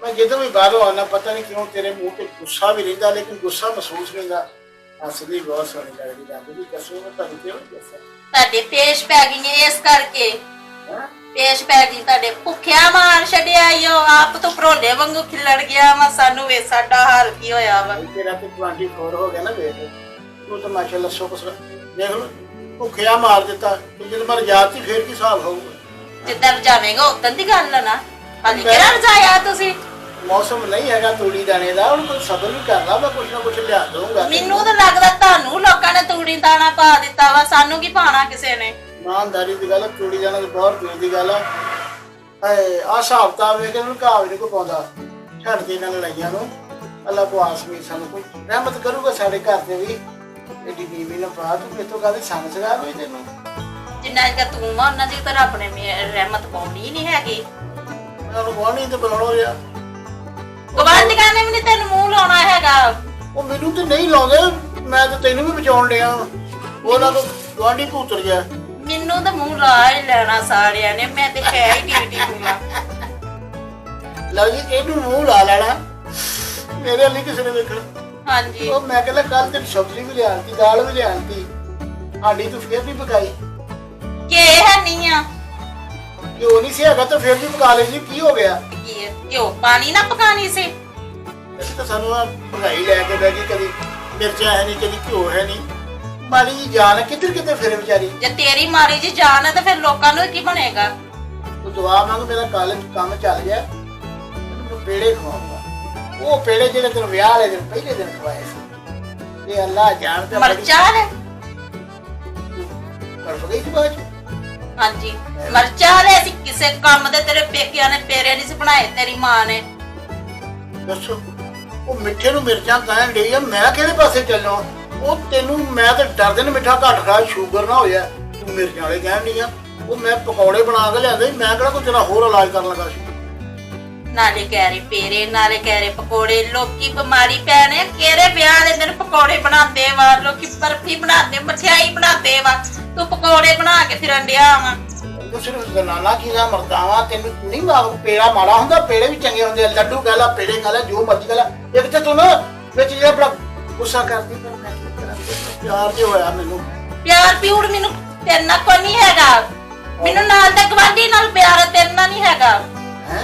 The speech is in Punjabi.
मैं जिधर भी बाहरों आना पता नहीं क्यों तेरे मुंह पे गुस्सा भी रहता लेकिन गुस्सा महसूस नहीं होता। असली बहुत सोहनी लगदी रब दी कसम मैं तुहानू क्यों दस्सां ਤੁਹਾਡੇ ਪੇਸ਼ ਪੈ ਗਈਆਂ ਇਸ ਕਰਕੇ हैं ਪੇਸ਼ ਪੈ ਗਈ ਤੁਹਾਡੇ ਭੁੱਖਿਆ ਮਾਰ ਛੱਡਿਆ ਈਓ ਆਪ ਤੋਂ ਭਰੋਲੇ ਵਾਂਗੂ ਖਿਲੜ ਗਿਆ ਵਾ ਸਾਨੂੰ ਵੇ ਸਾਡਾ ਹਾਲ ਕੀ ਹੋਇਆ ਵਾ तेरा तो 24 हो गया ना बेटे तू तो माशाल्लाह सो कुछ देख लो भुखिया मार देता कि जब मर जाती फिर की हिसाब होगा। ਜਿੱਦਣ ਜਾਵੇਂਗਾ ਉਦੋਂ ਦੀ ਗੱਲ ਆ ਨਾ ਹਾਲੀ ਕਿਹੜਾ ਰਜਾਇਆ ਤੁਸੀਂ मौसम नहीं है तूड़ी दाने का हूँ कोई सबर भी करना मैं कुछ ना कुछ लिया दूंगा। ਮੈਨੂੰ ਤਾਂ ਲੱਗਦਾ ਤੁਹਾਨੂੰ ਲੋਕਾਂ ਨੇ ਤੂੜੀ ਦਾਣਾ ਪਾ ਦਿੱਤਾ ਵਾ ਸਾਨੂੰ ਕੀ ਪਾਣਾ ਕਿਸੇ ਨੇ ईमानदारी की गल तूड़ी जाना तो बहुत दूर की गल है। आ हिसाब किताब वे घा भी नहीं कोई पाँदा छड्डदी इन्हां लड़ाइयां नूं अल्लाह को आसमी सानू कोई रहमत करूगा साडे घर ते भी एडी बीवी ना पा तू मेरे तो कहते संग सगा भी तेनू ਜਿੰਨਾ ਚਿਰ ਤੂੰ ਵਾ ਉਹਨਾਂ ਚਿਰ ਤਾਂ ਰੱਬ ਨੇ ਰਹਿਮਤ ਪਾਉਣੀ ਨਹੀਂ ਹੈਗੀ मैं उन्होंने कौन नहीं तो बुलाना रहा ਗਵਾਂਢੀਆਂ ਨੇ ਵੀ ਨਹੀਂ ਤੈਨੂੰ ਮੂੰਹ ਲਾਉਣਾ ਹੈਗਾ ਉਹ ਮੈਨੂੰ ਤੇ ਨਹੀਂ ਲਾਉਂਦੇ ਮੈਂ ਤਾਂ ਤੈਨੂੰ ਵੀ ਬਚਾਉਣ ਲਿਆ ਉਹਨਾਂ ਤੋਂ ਗਵਾਂਢੀ ਭੂਤਰ ਗਿਆ ਮੈਨੂੰ ਤਾਂ ਮੂੰਹ ਲਾ ਹੀ ਲੈਣਾ ਸਾਰਿਆਂ ਨੇ ਮੈਂ ਤੇ ਹੈ ਹੀ ਡਿਊਟੀ ਪੂਰਾ ਲਓ ਜੀ ਇਹਨੂੰ ਮੂੰਹ ਲਾ ਲੈਣਾ ਮੇਰੇ ਲਈ ਕਿਸੇ ਨੇ ਵੇਖਣਾ ਹਾਂਜੀ ਉਹ ਮੈਂ ਕਹਿੰਦਾ ਕੱਲ ਤੇ ਸਬਜ਼ੀ ਵੀ ਲਿਆਂਦੀ ਦਾਲ ਵੀ ਲਿਆਂਦੀ ਸਾਡੀ ਤੂੰ ਫੇਰ ਨਹੀਂ ਪਕਾਈ ਕਿ ਹੈ ਨਹੀਂ ਆ ਘਿਓ ਨਹੀਂ ਸੀ ਹੈਗਾ ਤਾਂ ਫੇਰ ਵੀ ਪਕਾ ਲਈ ਕੀ ਹੋ ਗਿਆ ਕੀ ਹੈ? ਘਿਓ ਪਾਣੀ ਨਾ ਪਕਾਣੀ ਸੀ ਅਸੀਂ ਤਾਂ ਸਾਨੂੰ ਆ ਭਗਾਈ ਲੈ ਕੇ ਬਹਿ ਗਈ ਕਦੀ ਮਿਰਚਾਂ ਹੈ ਨਹੀਂ ਕਦੀ ਘਿਓ ਹੈ ਨਹੀਂ ਮਾੜੀ ਜੀ ਜਾਨ ਕਿੱਧਰ ਕਿੱਧਰ ਫਿਰ ਵਿਚਾਰੀ ਜੇ ਤੇਰੀ ਮਾਰੀ ਜੀ ਜਾਨ ਹੈ ਤਾਂ ਫਿਰ ਲੋਕਾਂ ਨੂੰ ਕੀ ਬਣੇਗਾ ਤੂੰ ਦੁਆ ਮੰਗ ਮੇਰਾ ਕਾਲਜ ਕੰਮ ਚੱਲ ਗਿਆ ਤੈਨੂੰ ਪੇੜੇ ਖਵਾਉਂਗਾ ਉਹ ਪੇੜੇ ਜਿਹੜੇ ਤੈਨੂੰ ਵਿਆਹ ਵਾਲੇ ਦਿਨ ਪਹਿਲੇ ਦਿਨ ਖਵਾਏ ਸੀ ਇਹ ਅੱਲਾਹ ਜਾਣਦਾ ਮਰਚਾਂ ਨੇ ਕਰ ਗਈ ਸੀ ਬਾਅਦ ਚ ਹਾਂਜੀ ਮਰਚਾਂ ਵਾਲੇ ਅਸੀਂ ਕਿਸੇ ਕੰਮ ਦੇ ਤੇਰੇ ਪੇਕਿਆਂ ਨੇ ਪੇਰੇ ਨਹੀਂ ਸੀ ਬਣਾਏ ਤੇਰੀ ਮਾਂ ਨੇ ਦੱਸੋ ਉਹ ਮਿੱਠੇ ਨੂੰ ਮਿਰਚਾਂ ਕਹਿਣ ਡਈ ਆ ਮੈਂ ਕਿਹੜੇ ਪਾਸੇ ਚੱਲਾਂ ਉਹ ਤੈਨੂੰ ਮੈਂ ਤਾਂ ਡਰਦੇ ਨੇ ਮਿੱਠਾ ਘੱਟ ਖਾ ਸ਼ੂਗਰ ਨਾ ਹੋ ਜਾ ਤੂੰ ਮਿਰਚਾਂ ਵਾਲੇ ਕਹਿਣ ਡਈ ਆ ਉਹ ਮੈਂ ਪਕੌੜੇ ਬਣਾ ਕੇ ਲਿਆਂਦੇ ਮੈਂ ਕਿਹੜਾ ਕੋਈ ਤੇਰਾ ਹੋਰ ਇਲਾਜ ਕਰਨ ਲੱਗਾ ਸੀ ਨਾਲੇ ਕਹਿ ਰਹੇ ਪੇਰੇ ਨਾਲੇ ਕਹਿ ਰਹੇ ਪਕੌੜੇ ਲੋਕੀ ਬਿਮਾਰੀ ਪੈਣੇ ਕਿਹੜੇ ਵਿਆਹ ਦੇ ਦਿਨ ਪਕੌੜੇ ਬਣਾਉਂਦੇ ਵਾ ਲੋਕੀ ਬਰਫੀ ਬਣਾਉਂਦੇ ਮਠਿਆਈ ਬਣਾਉਂਦੇ ਵਾ ਤੂੰ ਪਕੌੜੇ ਬਣਾ ਕੇ ਫਿਰਨ ਡਿਆ ਵਾ ਤੂੰ ਸਿਰਫ ਜ਼ਨਾਨਾ ਕੀਦਾ ਮਰਦਾਵਾ ਤੈਨੂੰ ਨਹੀਂ ਮਾਰੂ ਪੇੜਾ ਮਾੜਾ ਹੁੰਦਾ ਪੇੜੇ ਵੀ ਚੰਗੇ ਹੁੰਦੇ ਆ ਲੱਡੂ ਕਹਿ ਲਾ ਪੇੜੇ ਕਹਿ ਲਾ ਜੋ ਮਰਜ਼ੀ ਕਹਿ ਲਾ ਇੱਕ ਤੇ ਤੂੰ ਨਾ ਵਿੱਚ ਜਿਹੜਾ ਬੜਾ ਗੁੱਸਾ ਕਰਦੀ ਪਰ ਮੈਂ ਕੀ ਕਰਾਂ ਪਿਆਰ ਜੇ ਹੋਇਆ ਮੈਨੂੰ ਪਿਆਰ ਪਿਉੜ ਮੈਨੂੰ ਤੇਰੇ ਨਾਲ ਕੋਈ ਨਹੀਂ ਹੈਗਾ ਮੈਨੂੰ ਨਾਲ ਦਾ ਗਵਾਂਢੀ ਨਾਲ ਪਿਆਰ ਹੈ ਤੇਰੇ ਨਾਲ ਨਹੀਂ ਹੈਗਾ ਹੈ